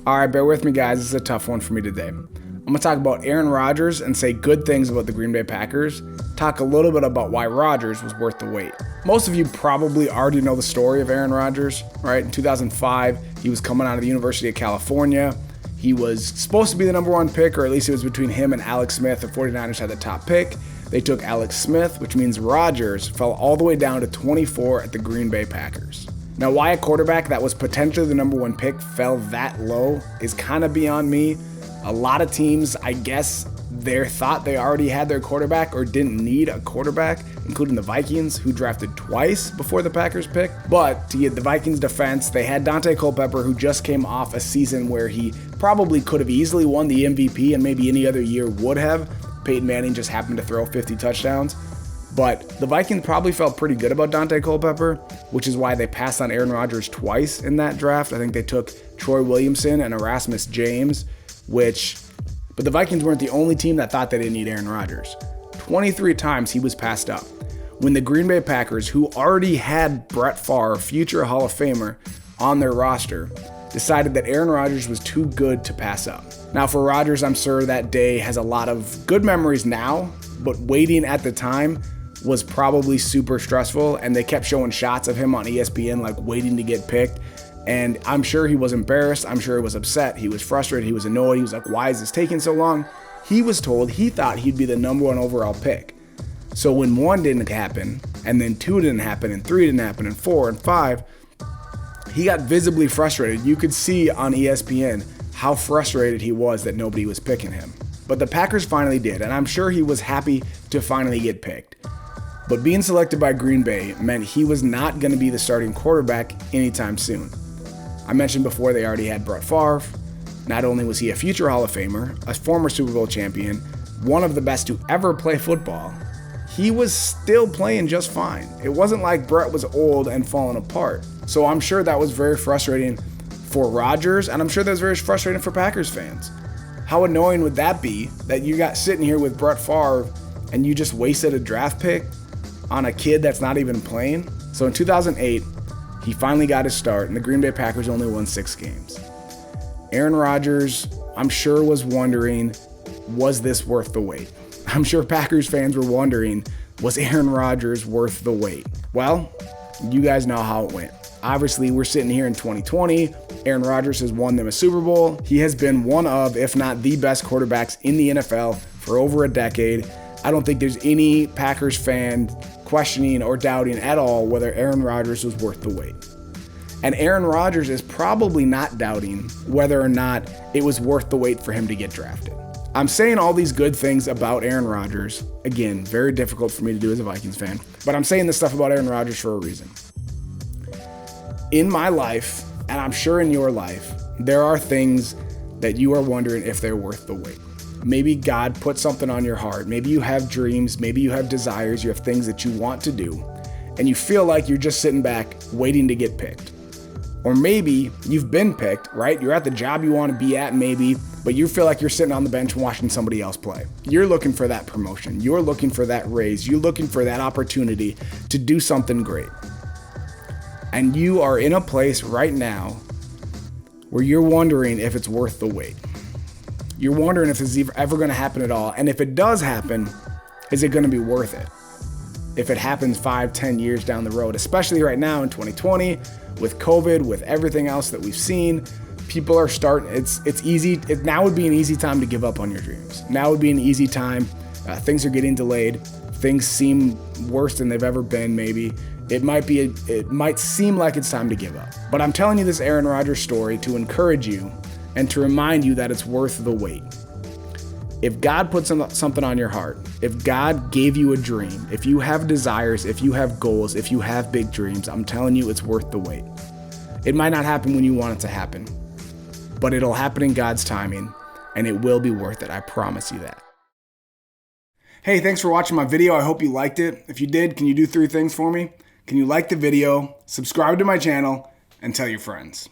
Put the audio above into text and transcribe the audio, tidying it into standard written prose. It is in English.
All right, bear with me, guys. This is a tough one for me today. I'm going to talk about Aaron Rodgers and say good things about the Green Bay Packers. Talk a little bit about why Rodgers was worth the wait. Most of you probably already know the story of Aaron Rodgers, right? In 2005, he was coming out of the University of California. He was supposed to be the number one pick, or at least it was between him and Alex Smith. The 49ers had the top pick. They took Alex Smith, which means Rodgers fell all the way down to 24 at the Green Bay Packers. Now, why a quarterback that was potentially the number one pick fell that low is kind of beyond me. A lot of teams, I guess, they thought they already had their quarterback or didn't need a quarterback, including the Vikings, who drafted twice before the Packers pick. But to get the Vikings' defense, they had Daunte Culpepper, who just came off a season where he probably could have easily won the MVP and maybe any other year would have. Peyton Manning just happened to throw 50 touchdowns. But the Vikings probably felt pretty good about Daunte Culpepper, which is why they passed on Aaron Rodgers twice in that draft. I think they took Troy Williamson and Erasmus James, but the Vikings weren't the only team that thought they didn't need Aaron Rodgers. 23 times he was passed up. When the Green Bay Packers, who already had Brett Favre, future Hall of Famer, on their roster, decided that Aaron Rodgers was too good to pass up. Now for Rodgers, I'm sure that day has a lot of good memories now, but waiting at the time was probably super stressful, and they kept showing shots of him on ESPN like waiting to get picked. And I'm sure he was embarrassed. I'm sure he was upset. He was frustrated. He was annoyed. He was like, why is this taking so long? He was told he thought he'd be the number one overall pick. So when 1 didn't happen, and then 2 didn't happen, and 3 didn't happen, and 4 and 5, he got visibly frustrated. You could see on ESPN how frustrated he was that nobody was picking him. But the Packers finally did, and I'm sure he was happy to finally get picked. But being selected by Green Bay meant he was not going to be the starting quarterback anytime soon. I mentioned before they already had Brett Favre. Not only was he a future Hall of Famer, a former Super Bowl champion, one of the best to ever play football, he was still playing just fine. It wasn't like Brett was old and falling apart. So I'm sure that was very frustrating for Rodgers, and I'm sure that was very frustrating for Packers fans. How annoying would that be that you got sitting here with Brett Favre and you just wasted a draft pick on a kid that's not even playing? So in 2008, he finally got his start, and the Green Bay Packers only won 6 games. Aaron Rodgers, I'm sure, was wondering, was this worth the wait? I'm sure Packers fans were wondering, was Aaron Rodgers worth the wait? Well, you guys know how it went. Obviously, we're sitting here in 2020. Aaron Rodgers has won them a Super Bowl. He has been one of, if not the best quarterbacks in the NFL for over a decade. I don't think there's any Packers fan questioning or doubting at all whether Aaron Rodgers was worth the wait. And Aaron Rodgers is probably not doubting whether or not it was worth the wait for him to get drafted. I'm saying all these good things about Aaron Rodgers. Again, very difficult for me to do as a Vikings fan, but I'm saying this stuff about Aaron Rodgers for a reason. In my life, and I'm sure in your life, there are things that you are wondering if they're worth the wait. Maybe God put something on your heart. Maybe you have dreams. Maybe you have desires. You have things that you want to do. And you feel like you're just sitting back waiting to get picked. Or maybe you've been picked, right? You're at the job you want to be at maybe, but you feel like you're sitting on the bench watching somebody else play. You're looking for that promotion. You're looking for that raise. You're looking for that opportunity to do something great. And you are in a place right now where you're wondering if it's worth the wait. You're wondering if this is ever going to happen at all. And if it does happen, is it going to be worth it? If it happens 5-10 years down the road, especially right now in 2020, with COVID, with everything else that we've seen, people are starting, it's easy. Now would be an easy time to give up on your dreams. Now would be an easy time. Things are getting delayed. Things seem worse than they've ever been, maybe. It might seem like it's time to give up. But I'm telling you this Aaron Rodgers story to encourage you and to remind you that it's worth the wait. If God puts something on your heart, if God gave you a dream, if you have desires, if you have goals, if you have big dreams, I'm telling you it's worth the wait. It might not happen when you want it to happen, but it'll happen in God's timing, and it will be worth it. I promise you that. Hey, thanks for watching my video. I hope you liked it. If you did, can you do 3 things for me? Can you like the video, subscribe to my channel, and tell your friends?